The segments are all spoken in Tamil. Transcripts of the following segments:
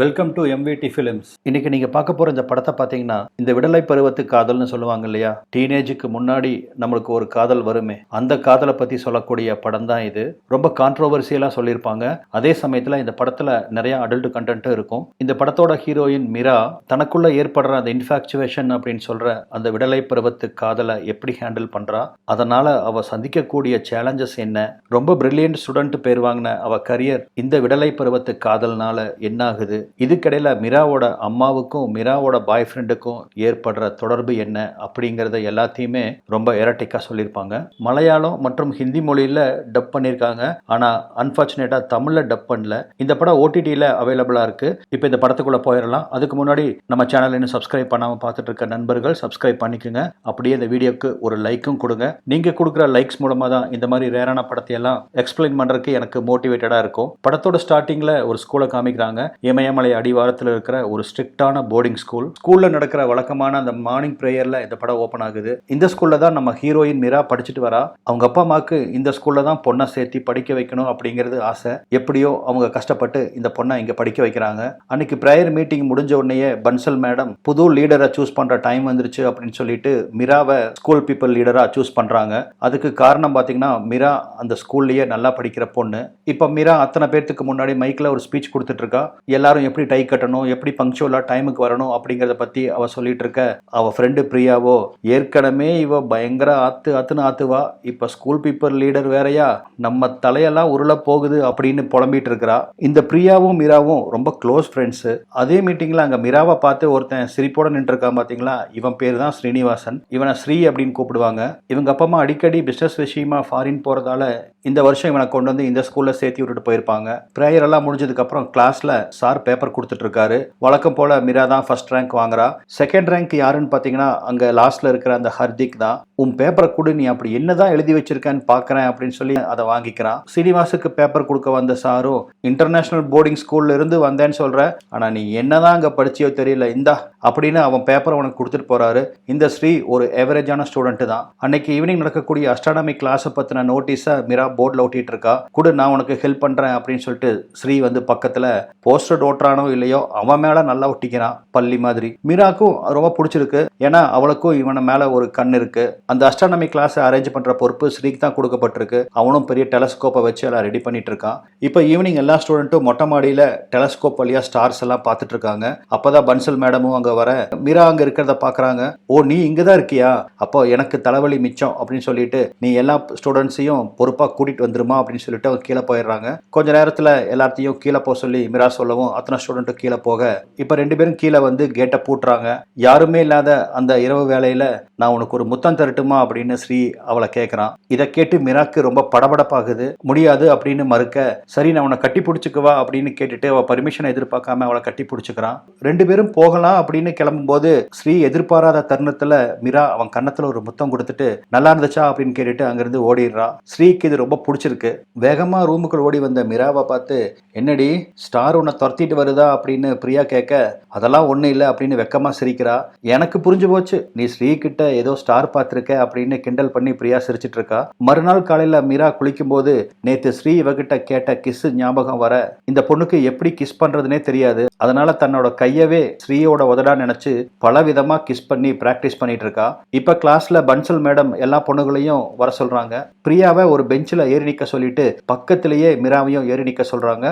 Welcome to MVD films. இன்னைக்கு நீங்க பார்க்க போற இந்த படத்தை பார்த்தீங்கன்னா, இந்த விடலை பருவத்து காதல்னு சொல்லுவாங்க இல்லையா? டீனேஜுக்கு முன்னாடி நம்மளுக்கு ஒரு காதல் வருமே, அந்த காதலை பத்தி சொல்லக்கூடிய படம் தான் இது. ரொம்ப கான்ட்ரோவர்சியலா சொல்லியிருப்பாங்க. அதே சமயத்துல இந்த படத்துல நிறைய அடல்ட் கண்டென்ட்டும் இருக்கும். இந்த படத்தோட ஹீரோயின் மீரா தனக்குள்ள ஏற்படுற அந்த இன்ஃபாக்சுவேஷன் அப்படின்னு சொல்ற அந்த விடலை பருவத்து காதலை எப்படி ஹேண்டில் பண்றா, அதனால அவ சந்திக்கக்கூடிய சேலஞ்சஸ் என்ன, ரொம்ப பிரில்லியன்ட் ஸ்டூடெண்ட் பேர் வாங்கின அவ கரியர் இந்த விடலை பருவத்து காதல்னால என்ன ஆகுது, இதுக்கிடையில மீராவோட அம்மாவுக்கும் மீராவோட பாய் ஃப்ரெண்டுக்கும் ஏற்படுற தொடர்பு என்ன அப்படிங்கிறத எல்லாத்தையுமே ரொம்ப எரட்டிக்கா சொல்லியிருப்பாங்க. மலையாளம் மற்றும் ஹிந்தி மொழியில டப் பண்ணியிருக்காங்க. ஆனா அன்பார்ச்சுனேட்டா தமிழ்ல டப் பண்ணல. இந்த படம் ஓடிடியில் அவைலபிளா இருக்கு. இப்போ இந்த படத்துக்குள்ள போயிடலாம். அதுக்கு முன்னாடி நம்ம சேனல் இன்னும் சப்ஸ்கிரைப் பண்ணாம பார்த்துட்டு இருக்க நண்பர்கள் சப்ஸ்கிரைப் பண்ணிக்கோங்க. அப்படியே இந்த வீடியோக்கு ஒரு லைக்கும் கொடுங்க. நீங்க கொடுக்குற லைக்ஸ் மூலமா தான் இந்த மாதிரி ரேரான படத்தை எல்லாம் எக்ஸ்பிளைன் பண்றதுக்கு எனக்கு மோட்டிவேட்டடா இருக்கும். படத்தோட ஸ்டார்டிங்ல ஒரு ஸ்கூலை காமிக்கிறாங்க. இமயமலை அடிவாரத்தில் இருக்கிற ஒரு ஸ்ட்ரிக்டான போர்டிங் ஸ்கூல்ல நடக்கிற வழக்கமான அந்த மார்னிங் பிரேயர்ல இந்த படம் ஓபன் ஆகுது. இந்த ஸ்கூல்ல தான் நம்ம ஹீரோயின் மீரா படிச்சுட்டு வரா. அவங்க அப்பா அம்மாக்கு இந்த ஸ்கூல்ல தான் பொண்ணை சேர்த்து படிக்க வைக்கணும் அப்படிங்கிறது ஆசை. எப்படியோ அவங்க கஷ்டப்பட்டு இந்த பொண்ணை இங்க படிக்க வைக்கிறாங்க. அன்னைக்கு பிரேயர் மீட்டிங் முடிஞ்ச உடனே பன்சல் மேடம் புது லீடரை சூஸ் பண்ற டைம் வந்துருச்சு அப்படின்னு சொல்லிட்டு மீராவை ஸ்கூல் பீப்புள் லீடரா சூஸ் பண்றாங்க. அதுக்கு காரணம் பாத்தீங்கன்னா மீரா அந்த ஸ்கூல்லயே நல்லா படிக்கிற பொண்ணு. இப்ப மீரா அத்தனை பேர்த்துக்கு முன்னாடி மைக்ல ஒரு ஸ்பீச் கொடுத்துட்டு இருக்கா. எல்லாரும் எப்படி டை கட்டணும், எப்படி பங்க்சுவலா டைமுக்கு வரணும் அப்படிங்கறத பத்தி அவ சொல்லிட்டு இருக்க, அவ ஃப்ரெண்டு பிரியாவோ ஏற்கனவே இவ பயங்கர ஆத்துன்னு ஆத்துவா, இப்ப ஸ்கூல் பீப்புள் லீடர் வேறையா, நம்ம தலையெல்லாம் உருள போகுது அப்படின்னு புலம்பிட்டு இருக்கிறா. இந்த பிரியாவும் மீராவும் ரொம்ப க்ளோஸ் ஃப்ரெண்ட்ஸ். அதே மீட்டிங்ல அங்க மீராவை பார்த்து ஒருத்தன் சிரிப்போட நின்று இருக்கான் பாத்தீங்களா, இவன் பேர் தான் ஸ்ரீனிவாசன். இவனை ஸ்ரீ அப்படின்னு கூப்பிடுவாங்க. இவங்க அப்பா அம்மா அடிக்கடி பிசினஸ் விஷயமா ஃபாரின் போறதால இந்த வருஷம் இவனை கொண்டு வந்து இந்த ஸ்கூல்ல சேர்த்து விட்டுட்டு போயிருப்பாங்க. ப்ரேயர் எல்லாம் முடிஞ்சதுக்கு அப்புறம் கிளாஸ்ல சார் பேப்பர் கொடுத்துட்டு இருக்காரு. வழக்கம் போல மீரா தான் ஃபர்ஸ்ட் ரேங்க் வாங்குறா. செகண்ட் ரேங்க் யாருன்னு பாத்தீங்கன்னா அங்க லாஸ்ட்ல இருக்கிற அந்த ஹர்திக் தான். உன் பேப்பரை கொடு, நீ அப்படி என்னதான் எழுதி வச்சிருக்கேன்னு பாக்குறேன் அப்படின்னு சொல்லி அதை வாங்கிக்கிறான். சீனிவாசுக்கு பேப்பர் கொடுக்க வந்த சாரும் இன்டர்நேஷனல் போர்டிங் ஸ்கூல்ல இருந்து வந்தேன்னு சொல்ற, ஆனா நீ என்னதான் அங்க படிச்சியோ தெரியல, இந்தா அப்படின்னு அவன் பேப்பரை உனக்கு கொடுத்துட்டு போறாரு. இந்த ஸ்ரீ ஒரு எவரேஜான ஸ்டூடெண்ட் தான். அன்னைக்கு ஈவினிங் நடக்கக்கூடிய அஸ்ட்ரானமி கிளாஸை பத்தின நோட்டீஸை மீரா போர்டில் ஒட்டிட்டு இருக்கா. கூட நான் உனக்கு ஹெல்ப் பண்றேன் அப்படின்னு சொல்லிட்டு ஸ்ரீ வந்து பக்கத்துல போஸ்டர் ஓட்டுறானோ இல்லையோ அவன் மேல நல்லா ஒட்டிக்கிறான், பள்ளி மாதிரி. மீராக்கும் ரொம்ப பிடிச்சிருக்கு. ஏன்னா அவளுக்கும் இவன மேல ஒரு கண் இருக்கு. அந்த அஸ்ட்ரானமி கிளாஸ் அரேஞ்ச் பண்ற பொறுப்பு ஸ்ரீக்கு தான் கொடுக்கப்பட்டிருக்கு. அவனும் பெரிய டெலஸ்கோப்பை வச்சு எல்லாம் ரெடி பண்ணிட்டு இருக்கான். இப்போ ஈவினிங் எல்லா ஸ்டூடெண்ட்டும் மொட்டை மாடியில டெலஸ்கோப் வழியா ஸ்டார்ஸ் எல்லாம் பார்த்துட்டு இருக்காங்க. அப்பதான் பன்சல் மேடமும் அங்க வர மீரா அங்க இருக்கிறத பாக்குறாங்க. ஓ, நீ இங்கதான் இருக்கியா, அப்போ எனக்கு தலைவலி மிச்சம் அப்படின்னு சொல்லிட்டு நீ எல்லா ஸ்டூடெண்ட்ஸையும் பொறுப்பா கூட்டிட்டு வந்துருமா அப்படின்னு சொல்லிட்டு அவங்க கீழே போயிடுறாங்க. கொஞ்ச நேரத்துல எல்லாத்தையும் கீழே போக சொல்லி மீரா சொல்லவும் அத்தனை ஸ்டூடெண்ட்டும் கீழே போக இப்ப ரெண்டு பேரும் கீழே வந்து கேட்டை பூட்டுறாங்க. யாருமே இல்லாத அந்த இரவு வேளையில நான் உனக்கு ஒரு முத்தம் தரட்டுமா அப்படின்னு ஸ்ரீ அவளை கேட்கிறான். இதை கேட்டு மீராக்கு ரொம்ப படபடப்பாகுது. முடியாது அப்படின்னு மறுக்க, சரி நான் உன்னை கட்டி பிடிச்சுக்குவா அப்படின்னு கேட்டுட்டு அவ பர்மிஷன் எதிர்பார்க்காம அவளை கட்டி பிடிச்சுக்கிறான். ரெண்டு பேரும் போகலாம் அப்படின்னு கிளம்பும் போது ஸ்ரீ எதிர்பாராத தருணத்துல மீரா அவன் கன்னத்துல ஒரு முத்தம் கொடுத்துட்டு நல்லா இருந்துச்சா அப்படின்னு கேட்டுட்டு அங்கிருந்து ஓடிடுறா. ஸ்ரீக்கு இது ரொம்ப பிடிச்சிருக்கு. வேகமா ரூமுக்குள் ஓடி வந்த மீராவை பார்த்து, என்னடி ஸ்டார் உன்னை துரத்திட்டு வருதா அப்படின்னு பிரியா கேட்க, அதெல்லாம் ஒண்ணு இல்லை அப்படின்னு வெக்கமா சிரிக்கிறா. எனக்கு புரிஞ்சு போச்சு, நீ ஸ்ரீ கிட்ட ஏதோ ஸ்டார் பார்த்திருக்க அப்படின்னு கிண்டல் பண்ணி பிரியா சிரிச்சிட்டு இருக்கா. மறுநாள் காலையில மீரா குளிக்கும் போது நேத்து ஸ்ரீ இவகிட்ட கேட்ட கிஸ் ஞாபகம் வர, இந்த பொண்ணுக்கு எப்படி கிஸ் பண்றதுனே தெரியாது. அதனால தன்னோட கையவே ஸ்ரீயோட உதடா நினைச்சு பல விதமா கிஸ் பண்ணி பிராக்டிஸ் பண்ணிட்டு இருக்கா. இப்ப கிளாஸ்ல பன்சல் மேடம் எல்லா பொண்ணுகளையும் வர சொல்றாங்க. பிரியாவை ஒரு பெஞ்சில் ஏறி நிக்க சொல்லிட்டு பக்கத்திலேயே மீராவையும் ஏறி நிக்க சொல்றாங்க.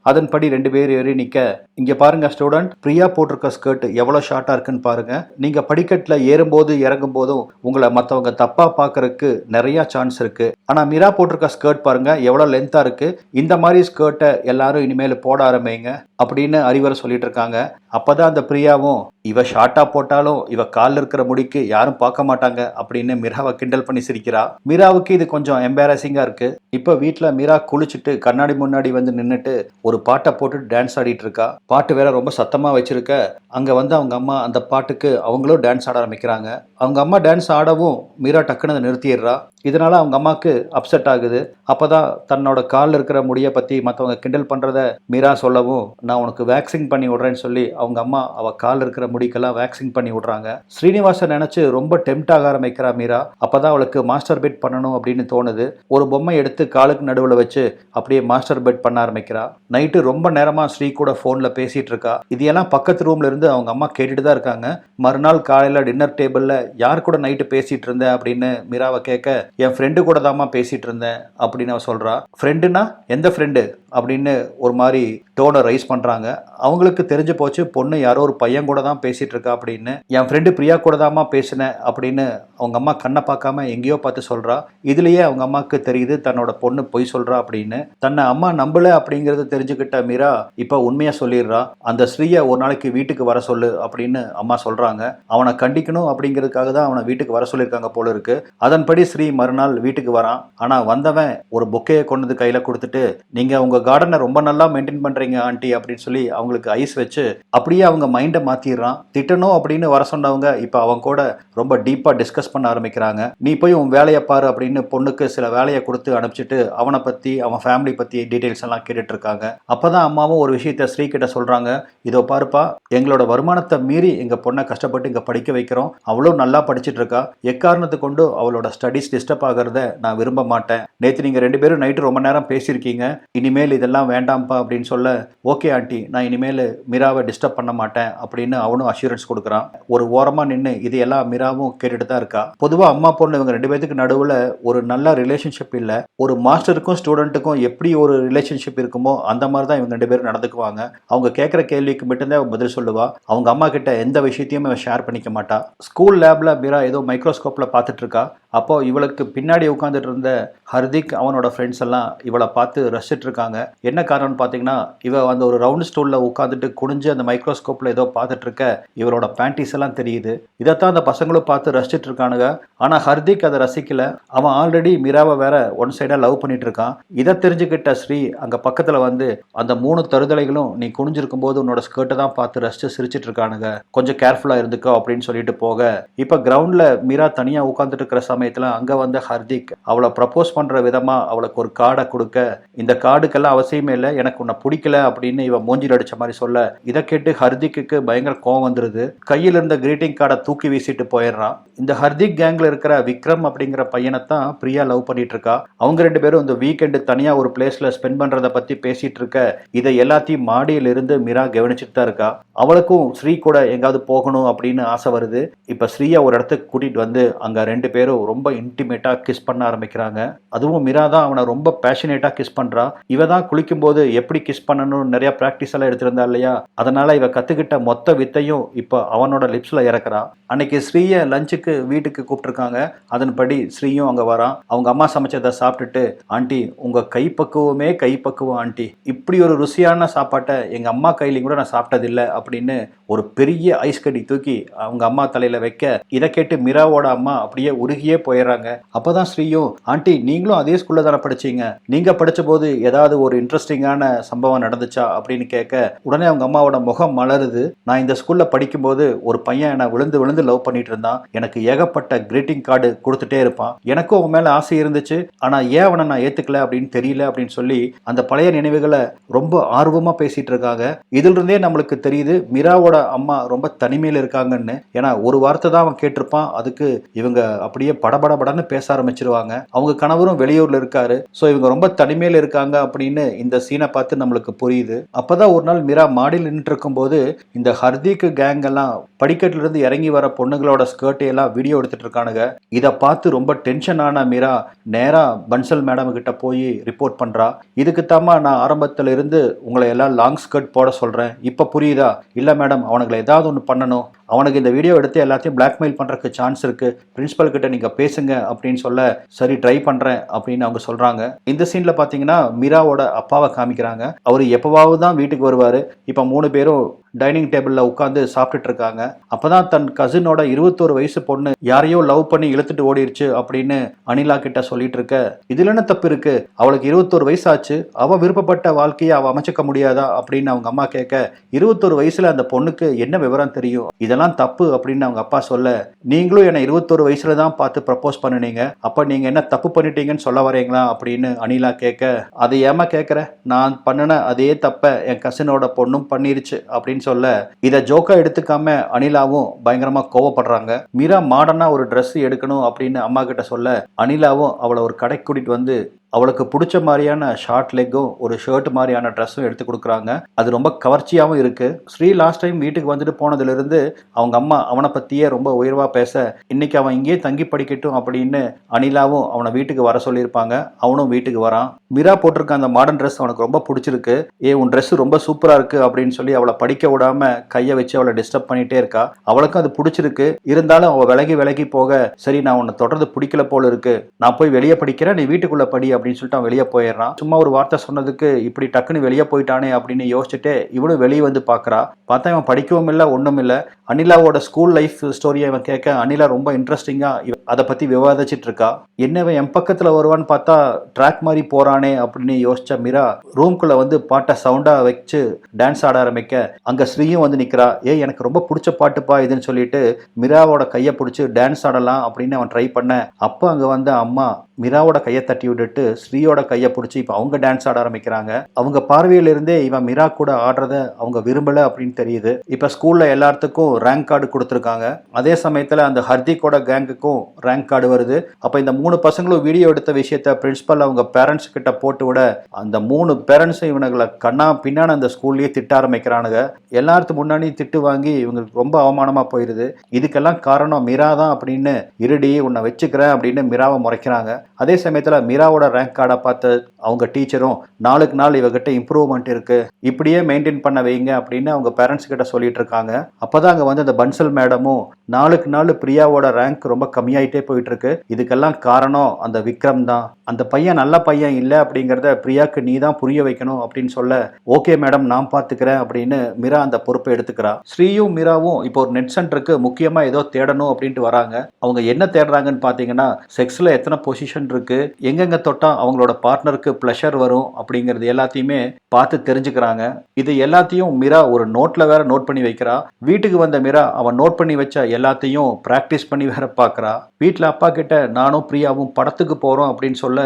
அதன்படி ரெண்டு பேர் ஏறி நிக்க, இங்க பாருங்க ஸ்டூடெண்ட், பிரியா போட்டிருக்க ஸ்கர்ட் எவ்வளவு ஷார்ட்டா இருக்குன்னு பாருங்க. நீங்க படிக்கட்டுல ஏறும்போது இறங்கும் போதும் உங்களை மத்தவங்க தப்பா பாக்குறதுக்கு நிறைய சான்ஸ் இருக்கு. ஆனா மீரா போட்டிருக்க ஸ்கர்ட் பாருங்க எவ்வளவு லென்த்தா இருக்கு. இந்த மாதிரி ஸ்கர்ட்டை எல்லாரும் இனிமேல் போட ஆரம்பிங்க அப்படின்னு அறிவுரை சொல்லிட்டு இருக்காங்க. அப்பதான் அந்த பிரியாவும், இவ ஷார்ட்டா போட்டாலும் இவ காலில் இருக்கிற முடிக்கு யாரும் பார்க்க மாட்டாங்க அப்படின்னு மீராவை கிண்டல் பண்ணி சிரிக்கிறா. மீராவுக்கு இது கொஞ்சம் எம்பாரசிங்கா இருக்கு. இப்ப வீட்டுல மீரா குளிச்சுட்டு கண்ணாடி முன்னாடி வந்து நின்னுட்டு ஒரு பாட்டை போட்டு டான்ஸ் ஆடிட்டு இருக்கா. பாட்டு வேற ரொம்ப சத்தமா வச்சிருக்க, அங்க வந்து அவங்க அம்மா அந்த பாட்டுக்கு அவங்களும் டான்ஸ் ஆட ஆரம்பிக்கிறாங்க. அவங்க அம்மா டான்ஸ் ஆடவும் மீரா டக்குன்னு நிறுத்திடுறா. இதனால அவங்க அம்மாவுக்கு அப்செட் ஆகுது. அப்பதான் தன்னோட காலில் இருக்கிற முடியை பற்றி மற்றவங்க கிண்டல் பண்ணுறத மீரா சொல்லவும், நான் உனக்கு வேக்சின் பண்ணி விட்றேன்னு சொல்லி அவங்க அம்மா அவள் காலில் இருக்கிற முடிக்கெல்லாம் வேக்சின் பண்ணி விட்றாங்க. ஸ்ரீனிவாசன் நினச்சி ரொம்ப டெம்ட் ஆக ஆரம்பிக்கிறா மீரா. அப்பதான் அவளுக்கு மாஸ்டர் பெட் பண்ணணும் அப்படின்னு தோணுது. ஒரு பொம்மை எடுத்து காலுக்கு நடுவில் வச்சு அப்படியே மாஸ்டர் பெட் பண்ண ஆரம்பிக்கிறா. நைட்டு ரொம்ப நேரமாக ஸ்ரீ கூட ஃபோனில் பேசிகிட்டு இருக்கா. இதையெல்லாம் பக்கத்து ரூம்ல இருந்து அவங்க அம்மா கேட்டுட்டு தான் இருக்காங்க. மறுநாள் காலையில் டின்னர் டேபிளில் யார் கூட நைட்டு பேசிகிட்டு இருந்தேன் அப்படின்னு மீராவை கேட்க, என் ஃப்ரெண்டு கூட தாம்மா பேசிகிட்டு இருந்தேன் அப்படின்னு அவ சொல்கிறா. ஃப்ரெண்டுனா எந்த ஃப்ரெண்டு அப்படின்னு ஒரு மாதிரி டோனை ரைஸ் பண்ணுறாங்க. அவங்களுக்கு தெரிஞ்சு போச்சு பொண்ணு யாரோ ஒரு பையன் கூட தான் பேசிகிட்டு இருக்கா அப்படின்னு. என் ஃப்ரெண்டு பிரியா கூட தாம்மா பேசினேன் அப்படின்னு அவங்க அம்மா கண்ணை பார்க்காம எங்கேயோ பார்த்து சொல்கிறா. இதுலேயே அவங்க அம்மாவுக்கு தெரியுது தன்னோட பொண்ணு பொய் சொல்கிறா அப்படின்னு. தன்னை அம்மா நம்பலை அப்படிங்கிறது தெரிஞ்சுக்கிட்ட மீரா இப்போ உண்மையாக சொல்லிடுறா. அந்த ஸ்ரீயை ஒரு நாளைக்கு வீட்டுக்கு வர சொல்லு அப்படின்னு அம்மா சொல்கிறாங்க. அவனை கண்டிக்கணும் அப்படிங்கிறதுக்காக தான் அவனை வீட்டுக்கு வர சொல்லியிருக்காங்க போல இருக்கு. அதன்படி ஸ்ரீ மறுநாள் வீட்டுக்கு வரான். ஆனால் வந்தவன் ஒரு பொக்கையை கொண்டு கையில் கொடுத்துட்டு, நீங்கள் உங்கள் கார்டனை ரொம்ப நல்லா மெயின்டைன் பண்ணுறீங்க ஆண்டி அப்படின்னு சொல்லி அவங்களுக்கு ஐஸ் வச்சு அப்படியே அவங்க மைண்டை மாற்றிடுறான். திட்டணும் அப்படின்னு வர சொன்னவங்க இப்போ அவங்க கூட ரொம்ப டீப்பாக டிஸ்கஸ் பண்ண ஆரம்பிக்கிறாங்க. நீ போய் உன் வேலையை பாரு அப்படின்னு பொண்ணுக்கு சில வேலையை கொடுத்து அனுப்பிச்சிட்டு அவனை பற்றி அவன் ஃபேமிலி பற்றி டீட்டெயில்ஸ் எல்லாம் கேட்டுட்டு இருக்காங்க. அப்போதான் அம்மாவும் ஒரு விஷயத்த ஸ்ரீ கிட்ட சொல்கிறாங்க. இதோ பாருப்பா, எங்களோட வருமானத்தை மீறி எங்கள் பொண்ணை கஷ்டப்பட்டு இங்கே படிக்க வைக்கிறோம். அவ்வளோ நல்லா படிச்சுட்டு இருக்கா. எக்காரணத்து கொண்டு அவளோட ஸ்டடீஸ் டிஸ்டர்ப் ஆகிறத நான் விரும்ப மாட்டேன். நேற்று நீங்கள் 2 பேரும் நைட்டு ரொம்ப நேரம் பேசியிருக்கீங்க. இனிமேல் இதெல்லாம் வேண்டாம்ப்பா அப்படின்னு சொல்ல, ஓகே ஆண்டி, நான் இனிமேல் மீராவை டிஸ்டர்ப் பண்ண மாட்டேன் அப்படின்னு அவனும் அஷூரன்ஸ் கொடுக்குறான். ஒரு ஓரமாக நின்று இதையெல்லாம் மீராவும் கேட்டுட்டு தான் இருக்கா. பொதுவாக அம்மா பொண்ணு இவங்க 2 பேத்துக்கு நடுவில் ஒரு நல்ல ரிலேஷன்ஷிப் இல்லை. ஒரு மாஸ்டருக்கும் ஸ்டூடெண்ட்டுக்கும் எப்படி ஒரு ரிலேஷன்ஷிப் இருக்குமோ அந்த மாதிரி தான் இவங்க 2 பேரும் நடந்துக்குவாங்க. அவங்க கேட்குற கேள்விக்கு மட்டும்தான் அவன் பதில் சொல்லுவா. அவங்க அம்மா கிட்ட எந்த விஷயத்தையும் அவன் ஷேர் பண்ணிக்க மாட்டா. ஸ்கூல் லேப்ல மீரா ஏதோ மைக்ரோஸ்கோப்பில் பார்த்துட்டு இருக்கா. அப்போ இவளுக்கு பின்னாடி உட்காந்துட்டு இருந்த ஹர்திக் அவனோட ஃப்ரெண்ட்ஸ் எல்லாம் இவளை பார்த்து ரசிச்சுட்டு இருக்காங்க. என்ன காரணம்னு பார்த்தீங்கன்னா, இவ அந்த ஒரு ரவுண்ட் ஸ்டூலில் உட்காந்துட்டு குனிஞ்சு அந்த மைக்ரோஸ்கோப்பில் ஏதோ பார்த்துட்டு இருக்க இவரோட பேண்டிஸ் எல்லாம் தெரியுது. இதைத்தான் அந்த பசங்களும் பார்த்து ரசிச்சுட்டு இருக்கானுங்க. ஆனால் ஹர்திக் அதை ரசிக்கல. அவன் ஆல்ரெடி மீராவை வேற ஒன் சைடாக லவ் பண்ணிட்டு இருக்கான். இதை தெரிஞ்சுக்கிட்ட ஸ்ரீ அங்கே பக்கத்தில் வந்து அந்த 3 தருதலைகளும் நீ குனிஞ்சிருக்கும் போது உன்னோட ஸ்கர்ட்டை தான் பார்த்து ரசிச்சு சிரிச்சிட்டு இருக்கானுங்க, கொஞ்சம் கேர்ஃபுல்லாக இருந்துக்கோ அப்படின்னு சொல்லிட்டு போக, இப்போ கிரவுண்டில் மீரா தனியாக உட்காந்துட்டு இருக்கிற சமயத்தில் அங்கே வந்த ஹர்திக் அவளை ப்ரப்போஸ் பண்ணுற விதமாக அவளுக்கு ஒரு கார்டை கொடுக்க, இந்த கார்டுக்கெல்லாம் அவசியமே இல்லை, எனக்கு உன்னை பிடிக்கல அப்படின்னு இவன் மூஞ்சில் அடித்த மாதிரி சொல்ல, இதை கேட்டு ஹர்திக்கு பயங்கர கோவம் வந்துடுது. கையில் இருந்த கிரீட்டிங் கார்டை தூக்கி வீசிட்டு போயிடுறான். இந்த ஹர்திக் கேங்கில் இருக்கிற விக்ரம் அப்படிங்கிற பையனை தான் பிரியா லவ் பண்ணிட்டு இருக்கா. அவங்க 2 பேரும் இந்த வீக்கெண்டு தனியாக ஒரு பிளேஸில் ஸ்பெண்ட் பண்ணுறதை பற்றி பேசிட்டு இருக்க, இதை எல்லாத்தையும் மாடியிலிருந்து மீரா கவனிச்சுட்டு தான் இருக்கா. அவளுக்கும் ஸ்ரீ கூட எங்காவது போகணும் அப்படின்னு ஆசை வருது. இப்போ ஸ்ரீயா ஒரு இடத்துக்கு கூட்டிகிட்டு வந்து அங்கே 2 பேரும் ரொம்ப இன்டிமேட்டாக கிஸ் பண்ண ஆரம்பிக்கிறாங்க. அதுவும் மீரா தான் அவனை ரொம்ப பேஷனேட்டாக கிஸ் பண்ணுறா. இவ தான் குளிக்கும்போது எப்படி கிஸ் பண்ணணும்னு நிறைய ப்ராக்டிஸ் எல்லாம் எடுத்திருந்தா இல்லையா, அதனால இவ கற்றுக்கிட்ட மொத்த வித்தையும் இப்போ அவனோட லிப்ஸில் இறக்குறா. அன்னைக்கு ஸ்ரீயை லஞ்சுக்கு வீட்டுக்கு கூப்பிட்டுருக்காங்க. அதன்படி ஸ்ரீயும் அங்கே வரான். அவங்க அம்மா சமைச்சதை சாப்பிட்டுட்டு, ஆண்டி உங்கள் கைப்பக்குவமே கைப்பக்குவம் ஆண்டி, இப்படி ஒரு ருசியான சாப்பாட்டை எங்கள் அம்மா கையிலையும் கூட நான் சாப்பிட்டதில்லை அப்படின்னு ஒரு பெரிய ஐஸ் கட்டி தூக்கி அவங்க அம்மா தலையில் வைக்க, இதை கேட்டு மீராவோட அம்மா அப்படியே உருகியே போயிடுறாங்க. அப்போதான் ஸ்ரீயும், ஆண்டி நீங்களும் அதே ஸ்கூலில் தானே படிச்சீங்க, நீங்கள் படித்த போது ஏதாவது ஒரு இன்ட்ரெஸ்டிங்கான சம்பவம் நடந்துச்சா அப்படின்னு கேட்க, உடனே அவங்க அம்மாவோட முகம் மலருது. நான் இந்த ஸ்கூலில் படிக்கும்போது ஒரு பையன் என்னை விழுந்து விழுந்து லவ் பண்ணிட்டு இருந்தான். எனக்கு ஏகப்பட்ட கிரீட்டிங் கார்டு கொடுத்துட்டே இருப்பான். எனக்கும் அவன் மேலே ஆசை இருந்துச்சு, ஆனால் ஏன் அவனை நான் ஏற்றுக்கல அப்படின்னு தெரியல அப்படின்னு சொல்லி அந்த பழைய நினைவுகளை ரொம்ப ஆர்வமாக பேசிட்டு இருக்காங்க. இதிலிருந்தே நம்மளுக்கு தெரியுது மீராவோட அம்மா ரொம்ப தனிமையில் இருக்காங்கன்னு. ஏன்னா ஒரு வார்த்தை தான் அவன் கேட்டிருப்பான், அதுக்கு இவங்க அப்படியே படபடபடன்னு பேச ஆரம்பிச்சிருவாங்க. அவங்க கணவரும் வெளியூர்ல இருக்காரு. ஸோ இவங்க ரொம்ப தனிமையில் இருக்காங்க அப்படின்னு இந்த சீனை பார்த்து நம்மளுக்கு புரியுது. அப்பதான் ஒரு நாள் மீரா மாடியில் நின்றுட்டு இருக்கும்போது இந்த ஹர்திக் கேங் எல்லாம் படிக்கட்டுல இருந்து இறங்கி வர பொண்ணுங்களோட ஸ்கர்ட்டை எல்லாம் வீடியோ எடுத்துட்டு இருக்கானுங்க. இதை பார்த்து ரொம்ப டென்ஷன் ஆன மீரா நேரா பன்சல் மேடம் கிட்ட போய் ரிப்போர்ட் பண்றா. இதுக்கு தாமா நான் ஆரம்பத்துல இருந்து உங்களை எல்லாம் லாங் ஸ்கர்ட் போட சொல்றேன், இப்ப புரியுதா? இல்ல மேடம், அவனுங்களை ஏதாவது ஒன்று பண்ணணும், அவனுக்கு இந்த வீடியோ எடுத்து எல்லாத்தையும் பிளாக்மெயில் பண்ணுறதுக்கு சான்ஸ் இருக்குது, பிரின்ஸிபல் கிட்ட நீங்கள் பேசுங்க அப்படின்னு சொல்ல, சரி ட்ரை பண்ணுறேன் அப்படின்னு அவங்க சொல்கிறாங்க. இந்த சீனில் பார்த்தீங்கன்னா மீராவோட அப்பாவை காமிக்கிறாங்க. அவர் எப்போவாவது தான் வீட்டுக்கு வருவார். இப்போ 3 பேரும் டைனிங் டேபிள்ல உட்காந்து சாப்பிட்டுட்டு இருக்காங்க. அப்பதான் தன் கசினோட 21 வயசு பொண்ணு யாரையோ லவ் பண்ணி இழுத்துட்டு ஓடிடுச்சு அப்படின்னு அனிலா கிட்ட சொல்லிட்டு இருக்க, இதுல என்ன தப்பு இருக்கு, அவளுக்கு 21 வயசு ஆச்சு, அவ விருப்பப்பட்ட வாழ்க்கையை அவ அமைச்சுக்க முடியாதா அப்படின்னு அவங்க அம்மா கேட்க, 21 வயசுல அந்த பொண்ணுக்கு என்ன விவரம் தெரியும், இதெல்லாம் தப்பு அப்படின்னு அவங்க அப்பா சொல்ல, நீங்களும் என்ன 21 வயசுல தான் பார்த்து ப்ரப்போஸ் பண்ணினீங்க, அப்ப நீங்க என்ன தப்பு பண்ணிட்டீங்கன்னு சொல்ல வரீங்களா அப்படின்னு அனிலா கேட்க, அதை ஏமா கேட்கற, நான் பண்ணின அதே தப்ப என் கசினோட பொண்ணும் பண்ணிருச்சு அப்படின்னு சொல்ல, இதை ஜோக்கா எடுத்துக்காம அனிலாவும் பயங்கரமா கோவப்படுறாங்க. மீரா மாடர்னா ஒரு ட்ரெஸ் எடுக்கணும் அப்படின்னு அம்மா கிட்ட சொல்ல, அனிலாவும் அவளை ஒரு கடைக்கு கூட்டிட்டு வந்து அவளுக்கு பிடிச்ச மாதிரியான ஷார்ட் லெக்கும் ஒரு ஷர்ட் மாதிரியான ட்ரெஸ்ஸும் எடுத்து கொடுக்குறாங்க. அது ரொம்ப கவர்ச்சியாகவும் இருக்கு. ஸ்ரீ லாஸ்ட் டைம் வீட்டுக்கு வந்துட்டு போனதுலேருந்து அவங்க அம்மா அவனை பற்றியே ரொம்ப உயர்வாக பேச, இன்னைக்கு அவன் இங்கேயே தங்கி படிக்கட்டும் அப்படின்னு அனிலாவும் அவனை வீட்டுக்கு வர சொல்லியிருப்பாங்க. அவனும் வீட்டுக்கு வரான். மீரா போட்டிருக்க அந்த மாடர்ன் ட்ரெஸ் அவனுக்கு ரொம்ப பிடிச்சிருக்கு. உன் ட்ரெஸ் ரொம்ப சூப்பராக இருக்கு அப்படின்னு சொல்லி அவளை படிக்க விடாம கையை வச்சு அவளை டிஸ்டர்ப் பண்ணிட்டே இருக்கா. அவளுக்கும் அது பிடிச்சிருக்கு. இருந்தாலும் அவள் விலகி போக, சரி நான் உன்னை தொடர்ந்து பிடிக்கல போல இருக்கு, நான் போய் வெளியே படிக்கிறேன், நீ வீட்டுக்குள்ள படி அப்படின்னு சொல்லிட்டு அவன் வெளியே போயிடுறான். சும்மா ஒரு வார்த்தை சொன்னதுக்கு இப்படி டக்குன்னு வெளியே போயிட்டானே அப்படின்னு யோசிச்சுட்டு இவனும் வெளியே வந்து பார்க்கறா. பார்த்தா இவன் படிக்கவும் இல்லை, ஒன்றும் இல்லை. அனிலாவோட ஸ்கூல் லைஃப் ஸ்டோரியை இவன் கேட்க அனிலா ரொம்ப இன்ட்ரெஸ்டிங்கா அதை பத்தி விவாதிச்சிட்டு இருக்கா. என்னவன் என் பக்கத்துல வருவான்னு பார்த்தா ட்ராக் மாதிரி போறானே அப்படின்னு யோசிச்ச மீரா ரூம்குள்ள வந்து பாட்டை சவுண்டா வச்சு டான்ஸ் ஆட ஆரம்பிக்க, அங்க ஸ்ரீயும் வந்து நிக்கிறா. எனக்கு ரொம்ப பிடிச்ச பாட்டுப்பா இதுன்னு சொல்லிட்டு மீராவோட கையை பிடிச்சி டான்ஸ் ஆடலாம் அப்படின்னு அவன் ட்ரை பண்ண, அப்போ அங்க வந்து அம்மா மீராவோட கையை தட்டி விட்டுட்டு ஸ்ரீயோட கையை பிடிச்சி இப்போ அவங்க டான்ஸ் ஆட ஆரம்பிக்கிறாங்க. அவங்க பார்வையிலிருந்தே இவன் மீரா கூட ஆடுறத அவங்க விரும்பல அப்படின்னு தெரியுது. இப்போ ஸ்கூல்ல எல்லாத்துக்கும் ரேங்க் கார்டு கொடுத்துருக்காங்க. அதே சமயத்தில் அந்த ஹர்திக்கோட கேங்குக்கும் ரேங்க் கார்டு வருது. அப்போ இந்த 3 பசங்களும் வீடியோ எடுத்த விஷயத்த பிரின்சிபல் அவங்க பேரண்ட்ஸ் கிட்ட போட்டு விட, அந்த 3 பேரண்ட்ஸும் இவனுங்களை கண்ணா பின்னான அந்த ஸ்கூல்லயே திட்ட ஆரம்பிக்கிறானுங்க. எல்லாத்துக்கு முன்னாடி திட்டு வாங்கி இவங்களுக்கு ரொம்ப அவமானமா போயிருது. இதுக்கெல்லாம் காரணம் மீரா தான் அப்படின்னு, இருடி உன்னை வச்சுக்கிறேன் அப்படின்னு மீராவை முறைக்கிறாங்க. அதே சமயத்தில் மீராவோட ரேங்க் கார்டை பார்த்து அவங்க டீச்சரும் நாளுக்கு நாள் இவகிட்ட இம்ப்ரூவ்மெண்ட் இருக்கு, இப்படியே மெயின்டைன் பண்ண வைங்க அப்படின்னு அவங்க பேரண்ட்ஸ் கிட்ட சொல்லிட்டு இருக்காங்க. அப்பதான் அங்க வந்து அந்த பன்சல் மேடமும் நாளுக்கு நாள் பிரியாவோட ரேங்க் ரொம்ப கம்மியாயிட்டே போயிட்டு இருக்கு, இதுக்கெல்லாம் காரணம் அந்த விக்ரம் தான், அந்த பையன் நல்ல பையன் இல்லை அப்படிங்கிறத பிரியாக்கு நீ தான் புரிய வைக்கணும் அப்படின்னு சொல்ல, ஓகே மேடம் நான் பார்த்துக்கிறேன் அப்படின்னு மீரா அந்த பொறுப்பை எடுத்துக்கிறா. ஸ்ரீயும் மீராவும் இப்போ ஒரு நெட் சென்டருக்கு முக்கியமா ஏதோ தேடணும் அப்படின்ட்டு வராங்க. அவங்க என்ன தேடுறாங்கன்னு பார்த்தீங்கன்னா, செக்ஸ்ல எத்தனை பொசிஷன் இருக்கு, எங்கெங்க தொட்டா அவங்களோட பார்ட்னருக்கு ப்ளஷர் வரும் அப்படிங்கிறது எல்லாத்தையுமே பார்த்து தெரிஞ்சுக்கிறாங்க. இது எல்லாத்தையும் மீரா ஒரு நோட்ல வேற நோட் பண்ணி வைக்கிறா. வீட்டுக்கு வந்த மீரா அவன் நோட் பண்ணி வச்ச எல்லாத்தையும் பிராக்டிஸ் பண்ணி வேற பார்க்கறா. வீட்டில் அப்பா கிட்ட நானும் பிரியாவும் படத்துக்கு போறோம் அப்படின்னு சொல்ல,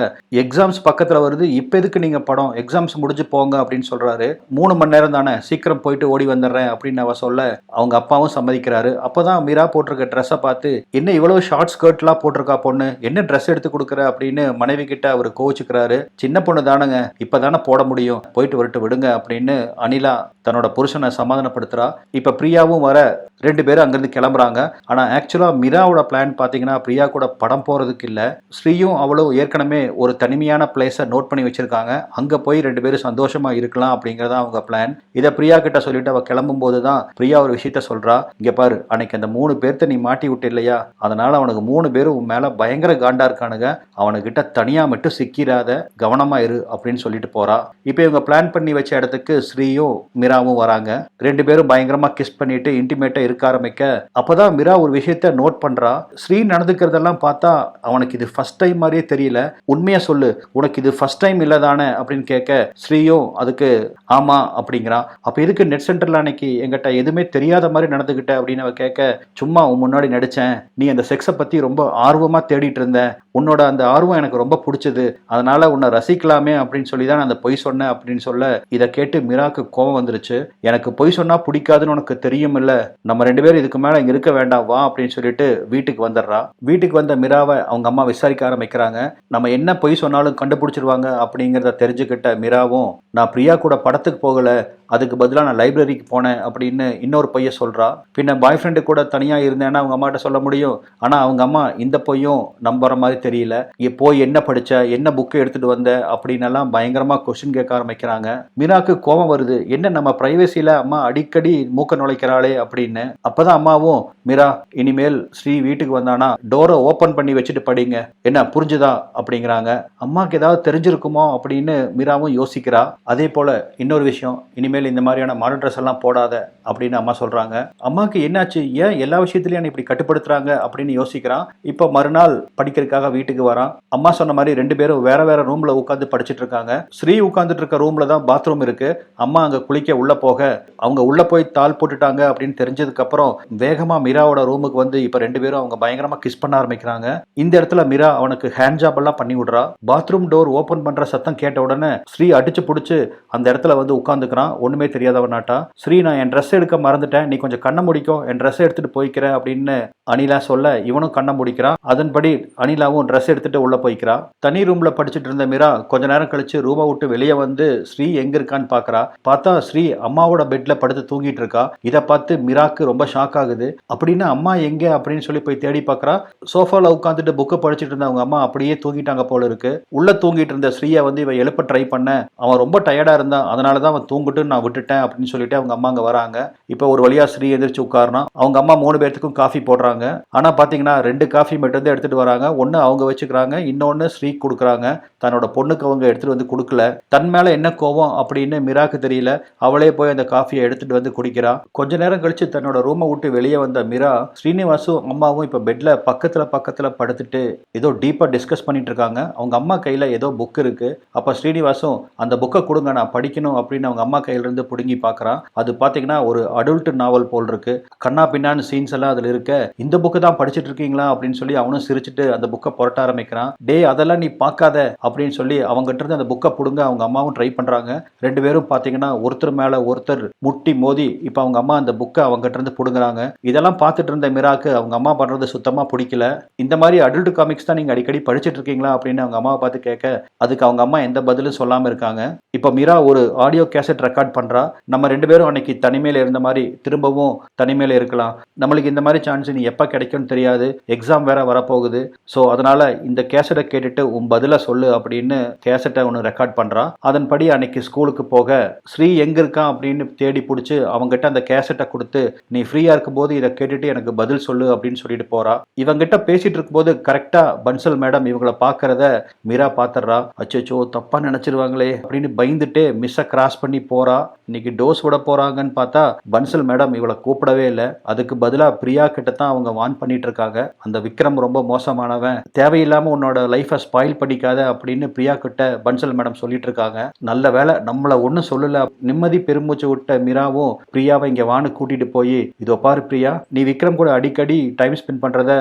எக்ஸாம்ஸ் பக்கத்துல வருது, இப்போ எதுக்கு நீங்க படம், எக்ஸாம்ஸ் முடிஞ்சு போங்க அப்படின்னு சொல்றாரு. 3 மணி நேரம் தானே, சீக்கிரம் போயிட்டு ஓடி வந்துடுறேன் அப்படின்னு அவ சொல்ல அவங்க அப்பாவும் சம்மதிக்கிறாரு. அப்பதான் மீரா போட்டிருக்க ட்ரெஸ்ஸை பார்த்து, என்ன இவ்வளவு ஷார்ட் ஸ்கர்ட்லாம் போட்டிருக்கா பொண்ணு, என்ன ட்ரெஸ் எடுத்து கொடுக்குற அப்படின்னு மனைவி கிட்ட அவர் கோவிச்சுக்கிறாரு. சின்ன பொண்ணு தானுங்க, இப்பதானே போட முடியும், போயிட்டு வரட்டு விடுங்க அப்படின்னு அனிலா தன்னோட புருஷனை சமாதானப்படுத்துறா. இப்ப பிரியாவும் வர 2 பேரும் அங்கிருந்து கிளம்புறாங்க. ஆனா ஆக்சுவலா மீராவோட பிளான் பாத்தீங்கன்னா பிரியா கூட படம் போறதுக்கு இல்ல, ஸ்ரீயும் அவளும் ஏற்கனவே ஒரு தனிமையான பிளேஸை நோட் பண்ணி வச்சிருக்காங்க, அங்க போய் 2 பேரும் சந்தோஷமா இருக்கலாம் அப்படிங்கறத அவங்க பிளான். இதை பிரியா கிட்ட சொல்லிட்டு அவ கிளம்பும் போதுதான் பிரியா ஒரு விஷயத்த சொல்றா, இங்க பாரு அன்னைக்கு அந்த 3 பேர்த்த நீ மாட்டி விட்டு இல்லையா, அதனால அவனுக்கு 3 பேரும் உன் மேல பயங்கர காண்டா இருக்கானுங்க, அவனுக்கிட்ட தனியா மட்டும் சிக்கிறாத, கவனமா இரு அப்படின்னு சொல்லிட்டு போறா. இப்ப இவங்க பிளான் பண்ணி வச்ச இடத்துக்கு ஸ்ரீயும் மீராவும் வராங்க. 2 பேரும் பயங்கரமா கிஸ் பண்ணிட்டு இன்டிமேட்டா இருக்க ஆரம்பிக்க, அப்பதான் மீரா ஒரு விஷயத்த நோட் பண்றா. ஸ்ரீ நடந்துக்கிறதெல்லாம் பார்த்தா அவனுக்கு இது ஃபர்ஸ்ட் டைம் மாதிரியே தெரியல, உண்மையா சொல்லு உனக்கு இது ஃபர்ஸ்ட் டைம் இல்லதானே அப்படின்னு கேட்க, ஸ்ரீயும் அதுக்கு ஆமா அப்படிங்கிறான். அப்ப எதுக்கு நெட் சென்டர்ல அன்னைக்கு எங்கிட்ட எதுவுமே தெரியாத மாதிரி நடந்துகிட்ட அப்படின்னு அவ கேட்க, சும்மா உன் முன்னாடி நடிச்சேன், நீ அந்த செக்ஸை பத்தி ரொம்ப ஆர்வமா தேடிட்டு இருந்த, உன்னோட அந்த ஆர்வம் எனக்கு ரொம்ப பிடிச்சது, அதனால உன்னை ரசிக்கலாமே அப்படின்னு சொல்லி தான் அந்த பொய் சொன்னேன் அப்படின்னு சொல்ல, இதை கேட்டு மீராக்கு கோபம் வந்துருச்சு. எனக்கு பொய் சொன்னா பிடிக்காதுன்னு உனக்கு தெரியும் இல்ல, நம்ம 2 பேரும் இதுக்கு மேல இங்க இருக்க வேண்டாம் வா அப்படின்னு சொல்லிட்டு வீட்டுக்கு வந்துடுறா. வீட்டுக்கு வந்த மீராவை அவங்க அம்மா விசாரிக்க ஆரம்பிக்கிறாங்க. நம்ம என்ன பொய் சொன்னாலும் கண்டுபிடிச்சிருவாங்க அப்படிங்கிறத தெரிஞ்சுக்கிட்ட மீராவும், நான் பிரியா கூட படத்துக்கு போகல, அதுக்கு பதிலாக நான் லைப்ரரிக்கு போனேன் அப்படின்னு இன்னொரு பொய்யை சொல்றா. பின்ன பாய் ஃப்ரெண்டு கூட தனியா இருந்தேன்னா அவங்க அம்மாட்ட சொல்ல முடியும், ஆனா அவங்க அம்மா இந்த பொய்யும் நம்புற மாதிரி தெரியல. போய் என்ன படிச்ச, என்ன புக்கு எடுத்துட்டு வந்த அப்படின்னு எல்லாம் பயங்கரமா கொஸ்டின் கேட்க ஆரம்பிக்கிறாங்க. மீராக்கு கோபம் வருது, என்ன நம்ம பிரைவசியில அம்மா அடிக்கடி மூக்க நுழைக்கிறாளே அப்படின்னு. அப்பதான் அம்மாவும், மீரா இனிமேல் ஸ்ரீ வீட்டுக்கு வந்தானா டோரை ஓபன் பண்ணி வச்சுட்டு படிங்க, என்ன புரிஞ்சுதா அப்படிங்கிறாங்க. அம்மாக்கு ஏதாவது தெரிஞ்சிருக்குமோ அப்படின்னு மீராவும் யோசிக்கிறா. அதே போல இன்னொரு விஷயம், இனிமேல் இந்த மாதிரியான மாடர்ன் ட்ரெஸ் எல்லாம் போடாத அப்படின்னு அம்மா சொல்றாங்க. அம்மாக்கு என்னாச்சு, ஏன் எல்லா விஷயத்திலயும் இப்படி கட்டுப்படுத்துறாங்க அப்படின்னு யோசிக்கிறான். இப்போ மறுநாள் படிக்கிறதுக்காக வீட்டுக்கு வரான். அம்மா சொன்ன மாதிரி 2 பேரும் வேற வேற ரூம்ல உட்காந்து படிச்சுட்டு இருக்காங்க. ஸ்ரீ உட்காந்துட்டு இருக்க ரூம்ல தான் பாத்ரூம் இருக்கு. அம்மா அங்க குளிக்க உள்ள போக அவங்க உள்ள போய் தாள் போட்டுட்டாங்க அப்படின்னு தெரிஞ்சதுக்கு அப்புறம் வேகமா மீராவோட ரூமுக்கு வந்து இப்ப 2 பேரும் அவங்க பயங்கரமா கிஸ் பண்ண ஆரம்பிக்கிறாங்க. இந்த இடத்துல மீரா அவனுக்கு ஹேண்ட் ஜாப் எல்லாம் பண்ணி விடுறா. பாத்ரூம் டோர் ஓபன் பண்ற சத்தம் கேட்ட உடனே ஸ்ரீ அடிச்சு புடிச்சு அந்த இடத்துல வந்து உட்கார்ந்துக்கிறான், ஒண்ணுமே தெரியாதவனாட்டா. ஸ்ரீ, நான் என் ட்ரெஸ் எடுக்க மறந்துட்டேன், நீ கொஞ்சம் கண்ணை முடிக்கும், என் ட்ரெஸ் எடுத்துட்டு போய்க்கிறேன் அப்படின்னு அனிலா சொல்ல இவனும் கண்ணை முடிக்கிறான். அதன்படி அனிலாவும் ட்ரெஸ் எடுத்துட்டு உள்ள போய்க்கிறா. தனி ரூம்ல படிச்சுட்டு இருந்த மீரா கொஞ்ச நேரம் கழிச்சு ரூமை விட்டு வெளியே வந்து ஸ்ரீ எங்க இருக்கான்னு பாக்குறா. பார்த்தா ஸ்ரீ அம்மாவோட பெட்ல படுத்து தூங்கிட்டு இருக்கா. இதை பார்த்து மீராக்கு ரொம்ப ஷாக் ஆகுது. அப்படின்னு அம்மா எங்க அப்படின்னு சொல்லி போய் தேடி பார்க்கறா. சோஃபால உட்காந்துட்டு புக்கை படிச்சுட்டு இருந்த அவங்க அம்மா அப்படியே தூங்கிட்டாங்க போல இருக்கு. உள்ள தூங்கிட்டு இருந்த ஸ்ரீயை வந்து இவ எழுப்ப ட்ரை பண்ண, அவன் ரொம்ப டயர்டா இருந்தான், அதனாலதான் அவன் தூங்கிட்டு நான் விட்டுட்டேன் அப்படின்னு சொல்லிட்டு அவங்க அம்மா அங்க வராங்க. இப்போ ஒரு வழியா ஸ்ரீ எந்திரிச்சு உட்காரனா. அவங்க அம்மா 3 பேர்த்துக்கும் காஃபி போடுறாங்க. ஆனா பாத்தீங்கன்னா 2 காஃபி மட்டும் தான் எடுத்துட்டு வராங்க. ஒன்னு அவங்க வச்சுக்கிறாங்க, இன்னொன்னு ஸ்ரீ கொடுக்குறாங்க. தன்னோட பொண்ணுக்கு அவங்க எடுத்துட்டு வந்து கொடுக்கல. தன் மேல என்ன கோவம் அப்படின்னு மீராக்கு தெரியல. அவளே போய் அந்த காஃபியை எடுத்துட்டு வந்து குடிக்கிறா. கொஞ்ச நேரம் கழிச்சு தன்னோட ரூமை விட்டு வெளியே வந்த மீரா ஸ்ரீனிவாசும் அம்மாவும் இப்ப பெட்ல பக்கத்துல படுத்துட்டு ஏதோ டீப்பா டிஸ்கஸ் பண்ணிட்டு இருக்காங்க. அவங்க அம்மா கையில ஏதோ புக் இருக்கு. அப்ப ஸ்ரீனிவாசும் அந்த புக்கை கொடுங்க, நான் படிக்கணும் அப்படின்னு அவங்க அம்மா கையில இருந்து புடுங்கி பாக்குறான். அது பாத்தீங்கன்னா ஒரு அடல்ட் நாவல் போல் இருக்கு. கண்ணா பின்னான்னு சீன்ஸ் எல்லாம் அதுல இருக்க. இந்த புக்கு தான் படிச்சுட்டு இருக்கீங்களா அப்படின்னு சொல்லி அவனும் சிரிச்சுட்டு அந்த புக்கை புரட்ட ஆரம்பிக்கிறான். டே, அதெல்லாம் நீ பார்க்காத அப்படின்னு சொல்லி அவங்ககிட்ட இருந்து அந்த புக்கை புடுங்க அவங்க அம்மாவும் ட்ரை பண்றாங்க. 2 பேரும் பாத்தீங்கன்னா ஒருத்தர் மேல ஒருத்தர் முட்டி மோதி இப்ப அவங்க அம்மா அந்த புக்கை அவங்ககிட்ட இருந்து புடுங்குறாங்க. இதெல்லாம் பார்த்துட்டு இருந்த மீராக்கு அவங்க அம்மா பண்றது சுத்தமா பிடிக்கல. இந்த மாதிரி அடல்ட் காமிக்ஸ் தான் நீங்க அடிக்கடி படிச்சுட்டு இருக்கீங்களா அப்படின்னு அவங்க அம்மாவை பார்த்து கேட்க அதுக்கு அவங்க அம்மா எந்த பதிலும் சொல்லாம இருக்காங்க. இப்ப மீரா ஒரு ஆடியோ கேசட் ரெக்கார்ட் பண்றா. நம்ம 2 பேரும் அன்னைக்கு தனிமையில இருந்த மாதிரி திரும்பவும் தனிமையில இருக்கலாம். நம்மளுக்கு இந்த மாதிரி சான்ஸ் நீ எப்ப கிடைக்கும்னு தெரியாது, எக்ஸாம் வேற வரப்போகுது. ஸோ அதனால இந்த கேசட்டை கேட்டுட்டு உன் பதில சொல்லு அப்படின்னு கேசட்டை ஒன்று ரெக்கார்ட் பண்றான். அதன்படி அன்னைக்கு ஸ்கூலுக்கு போக ஸ்ரீ எங்க இருக்கான் அப்படின்னு தேடி பிடிச்சி அவங்ககிட்ட அந்த கேசட்டை கொடுத்து நீ ஃப்ரீயா இருக்கும் போது இதை கேட்டுட்டு எனக்கு பதில் சொல்லு அப்படின்னு சொல்லிட்டு போறா. இவங்கிட்ட பேசிட்டு இருக்கும்போது கரெக்டா பன்சல் மேடம் இவங்களை பாக்குறத மீரா பாத்துறா. அச்சோ, தப்பா நினைச்சிருவாங்களே அப்படின்னு பயந்துட்டு மிஸ்ஸை கிராஸ் பண்ணி போறா. இன்னைக்கு டோஸ் விட போறாங்கன்னு பார்த்தா பன்சல் மேடம் இவளை கூப்பிடவே இல்லை. அதுக்கு பதிலா பிரியா கிட்ட தான் அவங்க வான் பண்ணிட்டு இருக்காங்க. அந்த விக்ரம் ரொம்ப மோசமானவன், தேவையில்லாம உன்னோட லைஃபை ஸ்பாயில் பண்ணிக்காத அப்படின்னு பிரியா கிட்ட பன்சல் மேடம் சொல்லிட்டு இருக்காங்க. நல்ல வேலை நம்மள ஒன்னும் சொல்லல. நிம்மதி பெருமூச்சு விட்ட மீராவும் பிரியாவை இங்க வானு கூட்டிட்டு போய் இதோ பாரு பிரியா, நீ விக்ரம் கூட அடிக்கடி டைம் ஸ்பெண்ட் பண்றத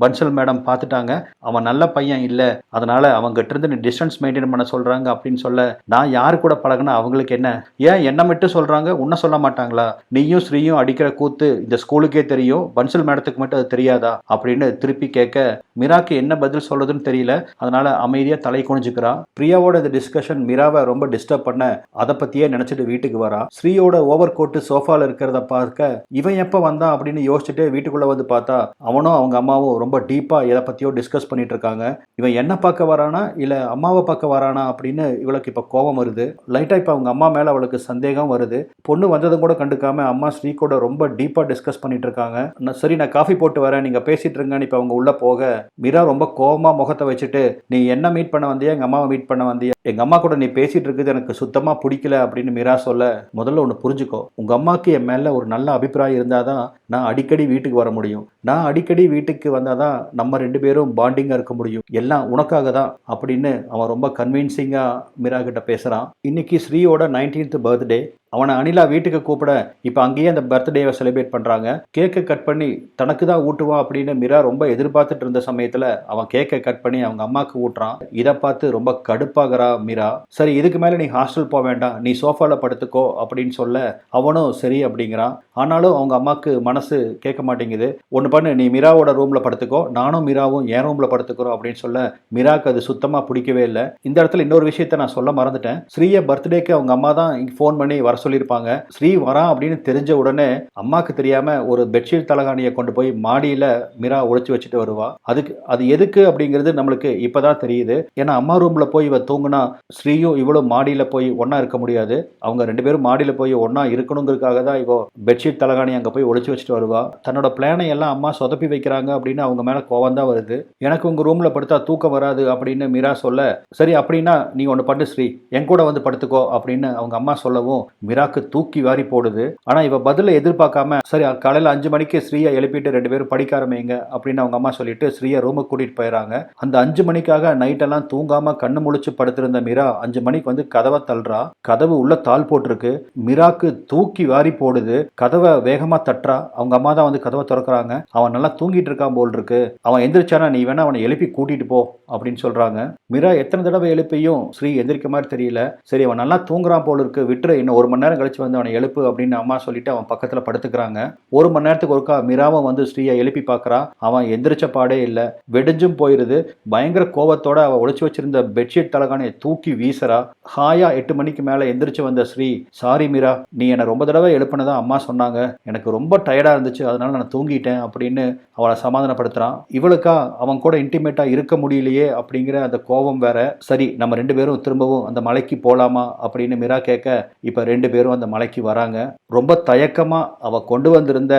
பன்சல் மேடம் பார்த்துட்டாங்க. அவன் நல்ல பையன் இல்ல, அதனால அவங்க கிட்ட இருந்து நீ டிஸ்டன்ஸ் மெயின்டைன் பண்ண சொல்றாங்க அப்படின்னு சொல்ல, நான் யாரு கூட பழகுனா அவங்களுக்கு என்ன, ஏன் என்ன மட்டும் சொல்றாங்க உன்ன சொல்ல மாட்டாங்களா, நீயும் ஸ்ரீயும் அடிக்கிற கூத்து இந்த ஸ்கூலுக்கே தெரியும், பன்சல் மேடத்துக்கு மட்டும் அது தெரியாதா அப்படின்னு திருப்பி கேட்க மீராக்கு என்ன பதில் சொல்றதுன்னு தெரியல. அதனால அமைதியா தலை குனிஞ்சுக்கிறா. பிரியாவோட இந்த டிஸ்கஷன் மீராவை ரொம்ப டிஸ்டர்ப் பண்ண அதை பத்தியே நினைச்சிட்டு வீட்டுக்கு வரா. ஸ்ரீயோட ஓவர் கோட்டு சோஃபால இருக்கிறத பார்க்க இவன் எப்ப வந்தான் அப்படின்னு யோசிச்சுட்டு வீட்டுக்குள்ள வந்து பார்த்தா அவனும் அவங்க அம்மாவும் ரொம்ப டீப்பா எதை பத்தியோ டிஸ்கஸ் பண்ணிட்டு இருக்காங்க. இவன் என்ன பார்க்க வரானா இல்ல அம்மாவை பார்க்க வரானா அப்படின்னு இவளுக்கு இப்ப கோபம் வருது. லைட்டா இப்ப அவங்க அம்மா மேல அவளுக்கு சந்தேகம் வருது. பொண்ணு வந்ததும் கூட கண்டுக்காம அம்மா ஸ்ரீ கூட ரொம்ப டீப்பா டிஸ்கஸ் பண்ணிட்டு இருக்காங்க. சரி, நான் காஃபி போட்டு வரேன், நீங்க பேசிட்டு இருங்கன்னு இப்ப அவங்க உள்ள போக மீரா ரொம்ப கோவமா முகத்தை வச்சுட்டு நீ என்ன மீட் பண்ண வந்தியா எங்க அம்மாவை மீட் பண்ண வந்தியா, எங்க அம்மா கூட நீ பேசிட்டு இருக்குது எனக்கு சுத்தமா பிடிக்கல அப்படின்னு மீரா சொல்ல, முதல்ல ஒன்று புரிஞ்சுக்கோ, உங்க அம்மாவுக்கு என் மேல ஒரு நல்ல அபிப்பிராயம் இருந்தாதான் நான் அடிக்கடி வீட்டுக்கு வர முடியும். நான் அடிக்கடி வீட்டுக்கு வந்தாதான் நம்ம 2 பேரும் பாண்டிங்கா இருக்க முடியும். எல்லாம் உனக்காக தான் அப்படின்னு அவன் ரொம்ப கன்வின்சிங்கா மீரா கிட்ட பேசுறான். இன்னைக்கு ஸ்ரீயோட 19th பர்த்டே. அவனை அனிலா வீட்டுக்கு கூப்பிட இப்போ அங்கேயே அந்த பர்த்டேவை செலிப்ரேட் பண்ணுறாங்க. கேக்கை கட் பண்ணி தனக்கு தான் ஊட்டுவான் அப்படின்னு மீரா ரொம்ப எதிர்பார்த்துட்டு இருந்த சமயத்தில் அவன் கேக்கை கட் பண்ணி அவங்க அம்மாவுக்கு ஊட்டுறான். இதை பார்த்து ரொம்ப கடுப்பாகிறா மீரா. சரி, இதுக்கு மேலே நீ ஹாஸ்டல் போக வேண்டாம், நீ சோஃபாவில் படுத்துக்கோ அப்படின்னு சொல்ல அவனும் சரி அப்படிங்கிறான். ஆனாலும் அவங்க அம்மாவுக்கு மனசு கேட்க மாட்டேங்குது. ஒன்று பண்ணு, நீ மீராவோட ரூமில் படுத்துக்கோ, நானும் மீராவும் என் ரூமில் படுத்துக்கிறோம் அப்படின்னு சொல்ல மீராவுக்கு அது சுத்தமாக பிடிக்கவே இல்லை. இந்த இடத்துல இன்னொரு விஷயத்த நான் சொல்ல மறந்துட்டேன். ஸ்ரீய பர்த்டேக்கு அவங்க அம்மா தான் ஃபோன் பண்ணி வர சொல்லியிருப்பாங்க. ஸ்ரீ வரான் அப்படின்னு தெரிஞ்ச உடனே அம்மாக்கு தெரியாம ஒரு பெட்ஷீட் தலகாணியை கொண்டு போய் மாடியில மீரா ஒழிச்சு வச்சுட்டு வருவா. அது எதுக்கு அப்படிங்கிறது நம்மளுக்கு இப்பதான் தெரியுது. ஏன்னா அம்மா ரூம்ல போய் இவ தூங்குனா ஸ்ரீயும் இவளும் மாடியில போய் ஒன்னா இருக்க முடியாது. அவங்க 2 பேரும் மாடியில போய் ஒன்னா இருக்கணுங்கிறதுக்காக தான் இவ பெட்ஷீட் பெட்ஷீட் தலகாணி அங்கே போய் ஒளிச்சு வச்சுட்டு வருவா. தன்னோட பிளானை எல்லாம் அம்மா சொதப்பி வைக்கிறாங்க அப்படின்னு அவங்க மேலே கோவம் தான் வருது. எனக்கு உங்கள் ரூமில் படுத்தா தூக்கம் வராது அப்படின்னு மீரா சொல்ல, சரி அப்படின்னா நீ ஒன்று பண்ணு ஸ்ரீ, என் கூட வந்து படுத்துக்கோ அப்படின்னு அவங்க அம்மா சொல்லவும் மீராக்கு தூக்கி வாரி போடுது. ஆனால் இவ பதிலை எதிர்பார்க்காம, சரி காலையில் 5 மணிக்கு ஸ்ரீயை எழுப்பிட்டு 2 பேரும் படிக்க ஆரம்பிங்க அப்படின்னு அவங்க அம்மா சொல்லிட்டு ஸ்ரீயை ரூமுக்கு கூட்டிட்டு போயிடறாங்க. அந்த 5 மணிக்காக நைட்டெல்லாம் தூங்காம கண்ணு முழிச்சு படுத்திருந்த மீரா 5 மணிக்கு வந்து கதவை தள்ளுறா. கதவு உள்ள தாள் போட்டிருக்கு. மீராக்கு தூக்கி வாரி போடுது. கதவை வேகமா தட்டுறா. அவங்க அம்மா தான் வந்து கதவை திறக்கிறாங்க. அவன் நல்லா தூங்கிட்டு இருக்கான் போல் இருக்கு, அவன் எந்திரிச்சானா நீ வேணா அவனை எழுப்பி கூட்டிட்டு போ அப்படின்னு சொல்றாங்க. மீரா எத்தனை தடவை எழுப்பியும் ஸ்ரீ எந்திரிக்க மாதிரி தெரியல. சரி அவன் நல்லா தூங்குறான் போல் இருக்கு, விட்டுரு, இன்னும் 1 மணி நேரம் கழிச்சு வந்து அவனை எழுப்பு அப்படின்னு அம்மா சொல்லிட்டு அவன் பக்கத்துல படுத்துக்கிறாங்க. 1 மணி நேரத்துக்கு ஒருக்கா மீராவும் வந்து ஸ்ரீயை எழுப்பி பார்க்கறா. அவன் எந்திரிச்ச பாடே இல்லை. வெடிஞ்சும் போயிருது. பயங்கர கோவத்தோட அவ ஒளிச்சு வச்சிருந்த பெட்ஷீட் தலகாணியை தூக்கி வீசுறா. ஹாயா 8 மணிக்கு மேல எந்திரிச்சு வந்த ஸ்ரீ, சாரி மீரா, நீ என்னை ரொம்ப தடவை எழுப்பினதா அம்மா சொன்னாங்க, எனக்கு ரொம்ப டயர்டா இருந்துச்சு, அதனால நான் தூங்கிட்டேன் அப்படின்னு அவளை சமாதானப்படுத்துறான். இவளுக்கா அவன் கூட இன்டிமேட்டா இருக்க முடியலையே அப்படிங்கிற அந்த கோபம் வேற. சரி நம்ம 2 பேரும் திரும்பவும் அந்த மலைக்கு போலாமா அப்படின்னு மீரா கேட்க, இப்ப 2 பேரும் அந்த மலைக்கு வராங்க. ரொம்ப தயக்கமா அவ கொண்டு வந்திருந்த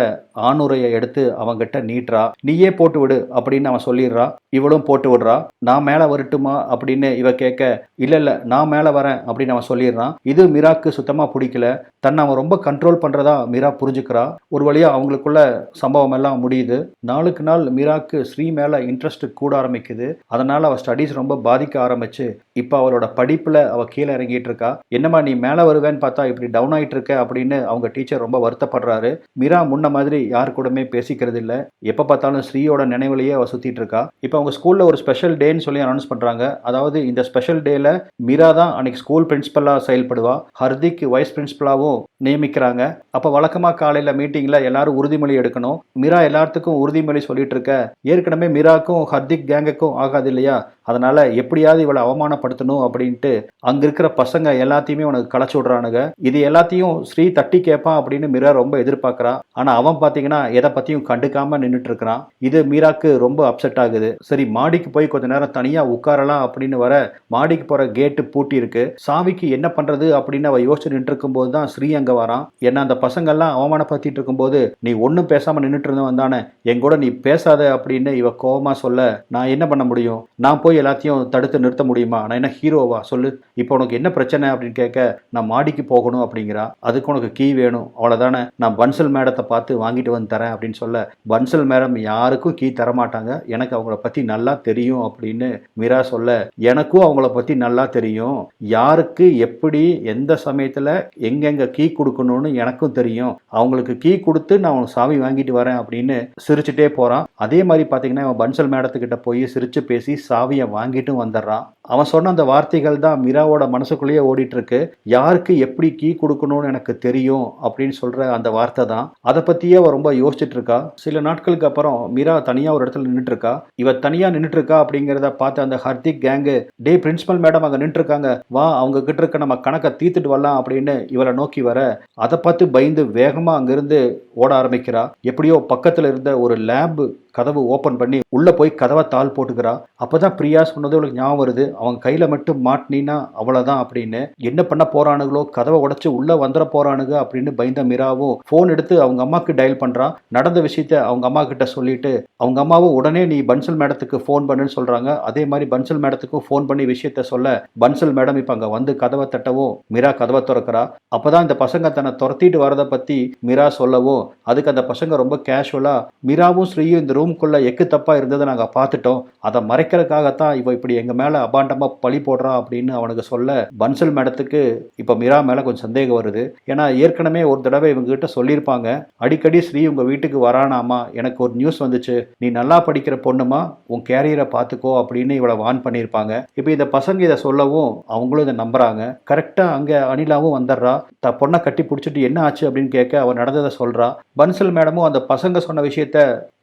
ஆணுரையை எடுத்து அவங்கிட்ட நீட்டுறா. நீயே போட்டு விடு அப்படின்னு அவன் சொல்லிடுறா. இவளும் போட்டு விடுறா. நான் மேல வரட்டுமா அப்படின்னு இவ கேட்க, இல்ல இல்ல நான் மேல வரேன் அப்படின்னு அவன் சொல்லிடுறான். இது மீராக்கு சுத்தமா பிடிக்கல. தன்னை அவன் ரொம்ப கண்ட்ரோல் பண்றதா மீரா புரிஞ்சுக்கிறா. ஒரு வழியா அவங்களுக்குள்ள சம்பவம் எல்லாம் முடியுது. நாளுக்கு நாள் மீராக்கு ஸ்ரீ மேல இன்ட்ரெஸ்ட் கூட ஆரம்பிக்குது. அதனால அவ ஸ்டடீஸ் ரொம்ப பாதிக்க ஆரம்பிச்சு இப்ப அவளோட படிப்புல அவ கீழே இறங்கிட்டு இருக்கா. என்னமா நீ மேல வருவேன்னு பார்த்தா இப்படி டவுன் ஆயிட்டு இருக்க அப்படின்னு அவங்க டீச்சர் ரொம்ப வருத்தப்படுறாரு. மீரா முன்ன மாதிரி யாரு கூடமே பேசிக்கிறது இல்ல. எப்ப பார்த்தாலும் ஸ்ரீயோட நினைவுலயே அவ சுத்திட்டு இருக்கா. இப்ப அவங்க ஸ்கூல்ல ஒரு ஸ்பெஷல் டேன்னு சொல்லி அனௌன்ஸ் பண்றாங்க. அதாவது இந்த ஸ்பெஷல் டேல மீரா தான் அன்னைக்கு ஸ்கூல் பிரின்சிபலா செயல்படுவா. ஹர்திக் வைஸ் பிரின்சிபலாவும் நியமிக்கிறாங்க. அப்ப வழக்கமா காலையில மீட்டிங்ல எல்லாரும் உறுதிமொழி எடுக்கணும். மீரா எல்லாத்துக்கும் உறுதிமொழி சொல்லிட்டு இருக்க, ஏற்கனவே மீராக்கும் ஹர்திக் கேங்குக்கும் ஆகாது இல்லையா, அதனால எப்படியாவது இவளை அவமானப்படுத்தணும் அப்படின்ட்டு அங்க இருக்கிற பசங்க எல்லாத்தையுமே உனக்கு களைச்சு விடுறானுங்க. இது எல்லாத்தையும் ஸ்ரீ தட்டி கேட்பான் அப்படின்னு மீரா ரொம்ப எதிர்பார்க்கறா. ஆனா அவன் பாத்தீங்கன்னா எதை பத்தியும் கண்டுக்காம நின்றுட்டு இருக்கிறான். இது மீராக்கு ரொம்ப அப்செட் ஆகுது. சரி மாடிக்கு போய் கொஞ்ச நேரம் தனியா உட்காரலாம் அப்படின்னு வர, மாடிக்கு போற கேட்டு பூட்டி இருக்கு. சாவிக்கு என்ன பண்றது அப்படின்னு அவ யோசிச்சு நின்று இருக்கும் போது தான் ஸ்ரீ அங்க வரான். ஏன்னா அந்த பசங்க எல்லாம் அவமானப்படுத்திட்டு இருக்கும் போது, நீ ஒன்னும் பேசாம நின்றுட்டு இருந்தவன் தானே, என் கூட நீ பேசாத அப்படின்னு இவ கோவமா சொல்ல, நான் என்ன பண்ண முடியும், நான் போய் எல்லாத்தையும் தடுத்து நிறுத்த முடியுமா, நான் என்ன ஹீரோவா சொல்லு, இப்போ உனக்கு என்ன பிரச்சனை அப்படின்னு கேட்க, நான் மாடிக்கு போகணும் அப்படிங்கிறா. அதுக்கு உனக்கு கீ வேணும் அவ்வளவுதானே, நான் பன்சல் மேடத்தை பார்த்து வாங்கிட்டு வந்து தரேன் அப்படின்னு சொல்ல, பன்சல் மேடம் யாருக்கும் கீ தரமாட்டாங்க, எனக்கு அவங்கள பத்தி நல்லா தெரியும் அப்படின்னு மீரா சொல்ல, எனக்கும் அவங்கள பத்தி நல்லா தெரியும், யாருக்கு எப்படி எந்த சமயத்துல எங்கெங்க கீ கொடுக்கணும்னு எனக்கும் தெரியும், அவங்களுக்கு கீ கொடுத்து நான் உனக்கு சாவி வாங்கிட்டு வரேன் அப்படின்னு சிரிச்சுட்டே போறான். அதே மாதிரி பாத்தீங்கன்னா அவன் பன்சல் மேடத்துக்கிட்ட போய் சிரிச்சு பேசி சாவியை வாங்கிட்டும் வந்துடுறான். அவன் சொன்ன அந்த வார்த்தைகள் தான் மீராவோட மனசுக்குள்ளேயே ஓடிட்டு இருக்கு. யாருக்கு எப்படி கீ கொடுக்கணும்னு எனக்கு தெரியும் அப்படின்னு சொல்ற அந்த வார்த்தை தான். அதை பத்தியே அவ ரொம்ப யோசிச்சுட்டு இருக்கா. சில நாட்களுக்கு அப்புறம் மீரா தனியா ஒரு இடத்துல நின்றுட்டு இருக்கா. இவ தனியா நின்றுட்டு இருக்கா அப்படிங்கிறத பார்த்து அந்த ஹர்திக் கேங்கு, டே பிரின்சிபல் மேடம் அங்க நின்று இருக்காங்க, வா அவங்க கிட்ட இருக்க நம்ம கணக்கை தீர்த்துட்டு வரலாம் அப்படின்னு இவளை நோக்கி வர, அதை பார்த்து பயந்து வேகமா அங்கிருந்து ஓட ஆரம்பிக்கிறா. எப்படியோ பக்கத்துல இருந்த ஒரு லேப் கதவு ஓபன் பண்ணி உள்ள போய் கதவை தாள் போட்டுக்கிறா. அப்பதான் பிரியா சொன்னது அவளுக்கு ஞாபகம் வருது, அவங்க கையில மட்டும் மாட்டினா அவ்வளவுதான் அப்படின்னு. என்ன பண்ண போறானுங்களோ, கதவை உடைச்சு உள்ள வந்துட போறானுங்க அப்படின்னு பயந்த மீராவும் போன் எடுத்து அவங்க அம்மாக்கு டயல் பண்றான். நடந்த விஷயத்த அவங்க அம்மா கிட்ட சொல்லிட்டு அவங்க அம்மாவும் உடனே நீ பன்சல் மேடத்துக்கு போன் பண்ணுன்னு சொல்றாங்க. அதே மாதிரி பன்சல் மேடத்துக்கும் போன் பண்ணி விஷயத்த சொல்ல, பன்சல் மேடம் இப்ப அங்க வந்து கதவை தட்டவும் மீரா கதவை திறக்கிறா. அப்பதான் இந்த பசங்க தன்னை துரத்திட்டு வரதை பத்தி மீரா சொல்லவும், அதுக்கு அந்த பசங்க ரொம்ப கேஷுவலா, மீராவும் ஸ்ரீயும் இந்த ரூம்குள்ள எக்கு தப்பா இருந்ததை நாங்க பார்த்துட்டோம், அதை மறைக்கிறதுக்காகத்தான் இவ இப்படி எங்க மேல அபாண்டமா பழி போடுறா அப்படின்னு அவனுக்கு சொல்ல, பன்சல் மேடத்துக்கு இப்ப மீரா மேல கொஞ்சம் சந்தேகம் வருது. ஏன்னா ஏற்கனவே ஒரு தடவை இவங்க கிட்ட சொல்லியிருப்பாங்க, அடிக்கடி ஸ்ரீ உங்க வீட்டுக்கு வரானாமா, எனக்கு ஒரு நியூஸ் வந்துச்சு, நீ நல்லா படிக்கிற பொண்ணுமா, உன் கேரியரை பார்த்துக்கோ அப்படின்னு இவளை வான் பண்ணியிருப்பாங்க. இப்போ இந்த பசங்க இதை சொல்லவும் அவங்களும் இதை நம்புறாங்க. கரெக்டா அங்க அனிலாவும் வந்துடுறா. பொண்ணை கட்டி பிடிச்சிட்டு என்ன ஆச்சு அப்படின்னு கேட்க அவ நடந்ததை சொல்றா. பன்சல் மேடமும் அந்த பசங்க சொன்ன விஷயத்த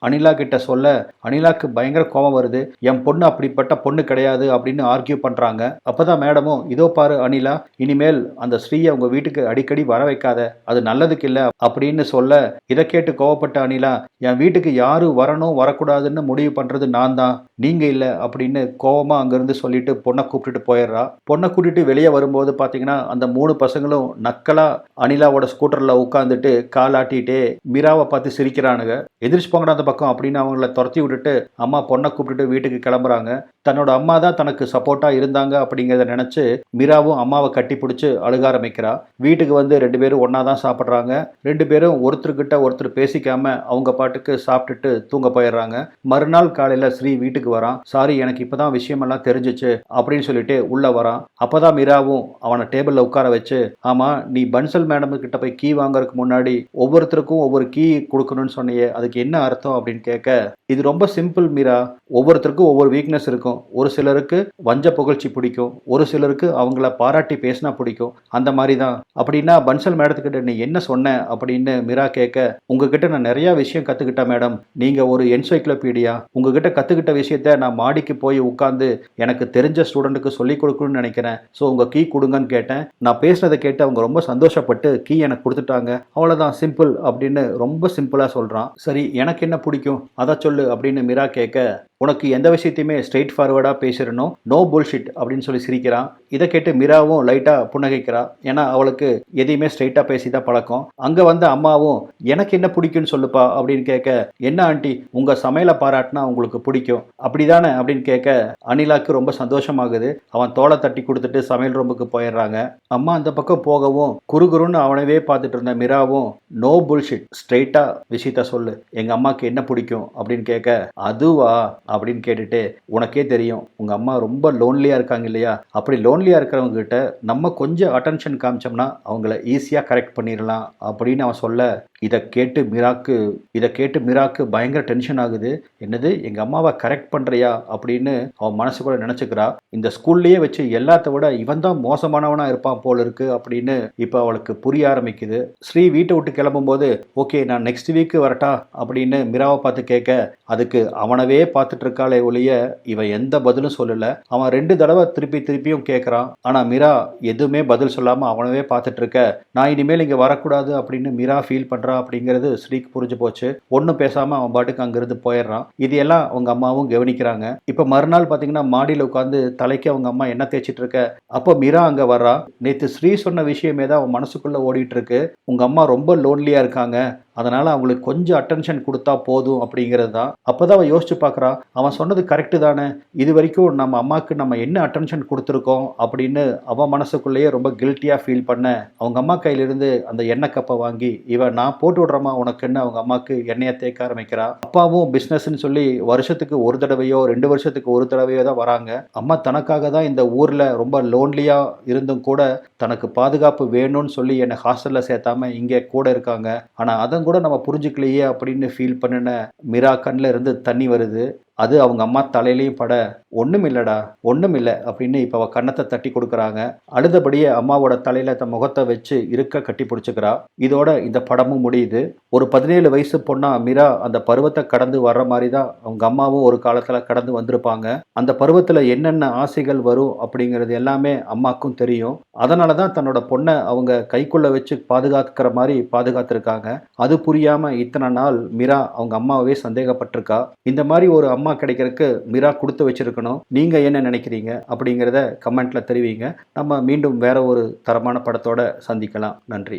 அனிலா கிட்ட சொல்ல அனிலாக்கு பயங்கர கோபம் வருது. என் பொண்ணு அப்படிப்பட்ட பொண்ணு கிடையாது அப்படின்னு ஆர்கியூ பண்றாங்க. அப்பதான் மேடமும், இதோ பாரு அனிலா, இனிமேல் அந்த ஸ்ரீயை உங்க வீட்டுக்கு அடிக்கடி வர வைக்காத, அது நல்லதுக்கு இல்ல அப்படின்னு சொல்ல, இதை கேட்டு கோவப்பட்ட அனிலா, என் வீட்டுக்கு யாரு வரணும் வரக்கூடாதுன்னு முடிவு பண்றது நான் தான், நீங்க இல்ல அப்படின்னு கோவமா அங்கிருந்து சொல்லிட்டு பொண்ணை கூப்பிட்டுட்டு போயிடுறா. பொண்ணை கூட்டிட்டு வெளியே வரும்போது பாத்தீங்கன்னா அந்த 3 பசங்களும் நக்கலா அனிலாவோட ஸ்கூட்டர்ல உட்காந்துட்டு காலாட்டிட்டே மீராவை பார்த்து சிரிக்கிறானுங்க. எதிர்த்து போங்கடா அந்த பக்கம் அப்படின்னு அவங்கள துரத்தி விட்டுட்டு அம்மா பொண்ணை கூப்பிட்டுட்டு வீட்டுக்கு கிளம்புறாங்க. தன்னோட அம்மா தான் தனக்கு சப்போர்ட்டா இருந்தாங்க அப்படிங்கிறத நினைச்சு மீராவும் அம்மாவை கட்டி பிடிச்சி அழுக ஆரம்பிக்கிறா. வீட்டுக்கு வந்து 2 பேரும் ஒன்னா தான் சாப்பிட்றாங்க. 2 பேரும் ஒருத்தர்கிட்ட ஒருத்தர் பேசிக்காம அவங்க பாட்டுக்கு சாப்பிட்டுட்டு தூங்க போயிடுறாங்க. மறுநாள் காலையில ஸ்ரீ வீட்டுக்கு வரான். சாரி, எனக்கு இப்பதான் விஷயமெல்லாம் தெரிஞ்சிச்சு அப்படின்னு சொல்லிட்டு உள்ள வரான். அப்பதான் மீராவும் அவனை டேபிள்ல உட்கார வச்சு, ஆமா நீ பன்சல் மேடம் கிட்ட போய் கீ வாங்குறதுக்கு முன்னாடி ஒவ்வொருத்தருக்கும் ஒவ்வொரு கீ கொடுக்கணும்னு சொன்னியே, அதுக்கு என்ன அர்த்தம் அப்படின்னு கேட்க, இது ரொம்ப சிம்பிள் மீரா, ஒவ்வொருத்தருக்கும் ஒவ்வொரு வீக்னஸ் இருக்கும். ஒரு சிலருக்கு வஞ்ச புகழ்ச்சி பிடிக்கும், ஒரு சிலருக்கு அவங்கள பாராட்டி பேசினா பிடிக்கும், அந்த மாதிரி தான். அப்படின்னா பன்சல் மேடத்துக்கிட்ட நீ என்ன சொன்ன அப்படின்னு மீரா கேட்க, உங்ககிட்ட நான் நிறைய விஷயம் கத்துக்கிட்டேன் மேடம், நீங்க ஒரு என்சைக்ளோபீடியா, உங்ககிட்ட கத்துக்கிட்ட விஷயத்த நான் மாடிக்கு போய் உட்கார்ந்து எனக்கு தெரிஞ்ச ஸ்டூடெண்ட்டுக்கு சொல்லிக் கொடுக்கணும்னு நினைக்கிறேன், ஸோ உங்க கீ கொடுங்கன்னு கேட்டேன். நான் பேசுனதை கேட்டு அவங்க ரொம்ப சந்தோஷப்பட்டு கீ எனக்கு கொடுத்துட்டாங்க, அவ்வளோதான், சிம்பிள் அப்படின்னு ரொம்ப சிம்பிளா சொல்றான். சரி, எனக்கு என்ன பிடிக்கும் அதை சொல்லு அப்படின்னு மீரா கேட்க, உனக்கு எந்த விஷயத்தையுமே ஸ்ட்ரெயிட் ஃபார்வர்டா பேசிடணும், நோ புல்ஷிட் அப்படின்னு சொல்லி சிரிக்கிறான். இதை கேட்டு மீராவும் லைட்டா புன்னகைக்கிறா. ஏன்னா அவளுக்கு எதையுமே ஸ்ட்ரெயிட்டா பேசி தான் பழக்கம். அங்க வந்த அம்மாவும், எனக்கு என்ன பிடிக்கும்னு சொல்லுப்பா அப்படின்னு கேட்க, என்ன ஆண்டி உங்க சமையலை பாராட்டினா உங்களுக்கு பிடிக்கும் அப்படிதானே அப்படின்னு கேட்க அனிலாக்கு ரொம்ப சந்தோஷமாகுது. அவன் தோலை தட்டி கொடுத்துட்டு சமையல் ரூமுக்கு போயிடுறாங்க. அம்மா அந்த பக்கம் போகவும் குறுகுறுன்னு அவனவே பார்த்துட்டு இருந்த மீராவும், நோ புல்ஷிட், ஸ்ட்ரெயிட்டா விஷயத்த சொல்லு, எங்க அம்மாக்கு என்ன பிடிக்கும் அப்படின்னு கேட்க, அதுவா அப்படின்னு கேட்டுட்டு, உனக்கே தெரியும் உங்க அம்மா ரொம்ப லோன்லியா இருக்காங்க இல்லையா, அப்படி லோன்லியா இருக்கிறவங்க கிட்ட நம்ம கொஞ்சம் அட்டென்ஷன் காமிச்சோம்னா அவங்கள ஈஸியா கரெக்ட் பண்ணிடலாம் அப்படின்னு அவன் சொல்ல, இதை கேட்டு மீராக்கு பயங்கர டென்ஷன் ஆகுது. என்னது, எங்க அம்மாவை கரெக்ட் பண்றியா அப்படின்னு அவன் மனசுக்குள்ள நினைச்சுக்கிறா. இந்த ஸ்கூல்லையே வச்சு எல்லாத்த விட இவன் தான் மோசமானவனா இருப்பான் போல இருக்கு அப்படின்னு இப்ப அவளுக்கு புரிய ஆரம்பிக்குது. ஸ்ரீ வீட்டை விட்டு கிளம்பும் போது, ஓகே நான் நெக்ஸ்ட் வீக் வரட்டா அப்படின்னு மீராவை பார்த்து கேட்க, அதுக்கு அவனவே பார்த்துட்டு இருக்காளே ஒழிய இவன் எந்த பதிலும் சொல்லல. அவன் 2 தடவை திருப்பியும் கேட்கறான். ஆனா மீரா எதுவுமே பதில் சொல்லாம அவனவே பார்த்துட்டு இருக்க, நான் இனிமேல் இங்க வரக்கூடாது அப்படின்னு மீரா ஃபீல் பண்றா அப்படிங்கிறது ஸ்ரீக்கு புரிஞ்சு போச்சு. ஒன்னும் பேசாம அவன் பாட்டுக்கு அங்கிருந்து போயிடுறான். இது எல்லாம் அவங்க அம்மாவும் கவனிக்கிறாங்க. இப்ப மறுநாள் பாத்தீங்கன்னா மாடியில உட்காந்து தலைக்கு அவங்க அம்மா என்ன தேய்ச்சிட்டு இருக்க, அப்போ மீரா அங்க வர்றா. நேத்து ஸ்ரீ சொன்ன விஷயமே தான் அவன் மனசுக்குள்ள ஓடிட்டு இருக்கு. உங்க அம்மா ரொம்ப லோன்லியா இருக்காங்க, அதனால அவங்களுக்கு கொஞ்சம் அட்டென்ஷன் கொடுத்தா போதும் அப்படிங்கிறது தான். அப்போதான் அவன் யோசிச்சு பார்க்குறா, அவன் சொன்னது கரெக்டு தானே, இது வரைக்கும் நம்ம அம்மாவுக்கு நம்ம என்ன அட்டென்ஷன் கொடுத்துருக்கோம் அப்படின்னு அவன் மனசுக்குள்ளேயே ரொம்ப கில்ட்டியாக ஃபீல் பண்ண, அவங்க அம்மா கையிலிருந்து அந்த எண்ணெய் கப்பை வாங்கி, இவன் நான் போட்டு விடுறமா உனக்குன்னு அவங்க அம்மாவுக்கு எண்ணெயை தேக்க ஆரம்பிக்கிறா. அப்பாவும் பிஸ்னஸ்ன்னு சொல்லி வருஷத்துக்கு ஒரு தடவையோ 2 வருஷத்துக்கு ஒரு தடவையோ தான் வராங்க. அம்மா தனக்காக தான் இந்த ஊரில் ரொம்ப லோன்லியாக இருந்தும் கூட தனக்கு பாதுகாப்பு வேணும்னு சொல்லி என்னை ஹாஸ்டலில் சேர்த்தாம இங்கே கூட இருக்காங்க. ஆனால் அதன் கூட நம்ம புரிஞ்சுக்கலையே அப்படின்னு ஃபீல் பண்ணின மீரா கண்ணில் இருந்து தண்ணி வருது. அது அவங்க அம்மா தலையிலையும் பட, ஒன்றும் இல்லைடா, ஒன்றும் இல்லை அப்படின்னு இப்போ அவள் கன்னத்தை தட்டி கொடுக்குறாங்க. அழுதபடியே அம்மாவோட தலையில் தன் முகத்தை வச்சு இருக்க கட்டி பிடிச்சிக்கிறா. இதோட இந்த படமும் முடியுது. ஒரு 17 வயசு பொண்ணா மீரா அந்த பருவத்தை கடந்து வர்ற மாதிரி தான் அவங்க அம்மாவும் ஒரு காலத்தில் கடந்து வந்திருப்பாங்க. அந்த பருவத்தில் என்னென்ன ஆசைகள் வரும் அப்படிங்கிறது எல்லாமே அம்மாக்கும் தெரியும். அதனால தான் தன்னோட பொண்ணை அவங்க கைக்குள்ளே வச்சு பாதுகாக்கிற மாதிரி பாதுகாத்துருக்காங்க. அது புரியாமல் இத்தனை நாள் மீரா அவங்க அம்மாவே சந்தேகப்பட்டிருக்கா. இந்த மாதிரி ஒரு அம்மா கிடைக்கிறதுக்கு மீரா கொடுத்து வச்சிருக்கணும். நீங்க என்ன நினைக்கிறீங்க அப்படிங்கிறத கமெண்ட்ல தெரிவிங்க. நம்ம மீண்டும் வேற ஒரு தரமான படத்தோட சந்திக்கலாம். நன்றி.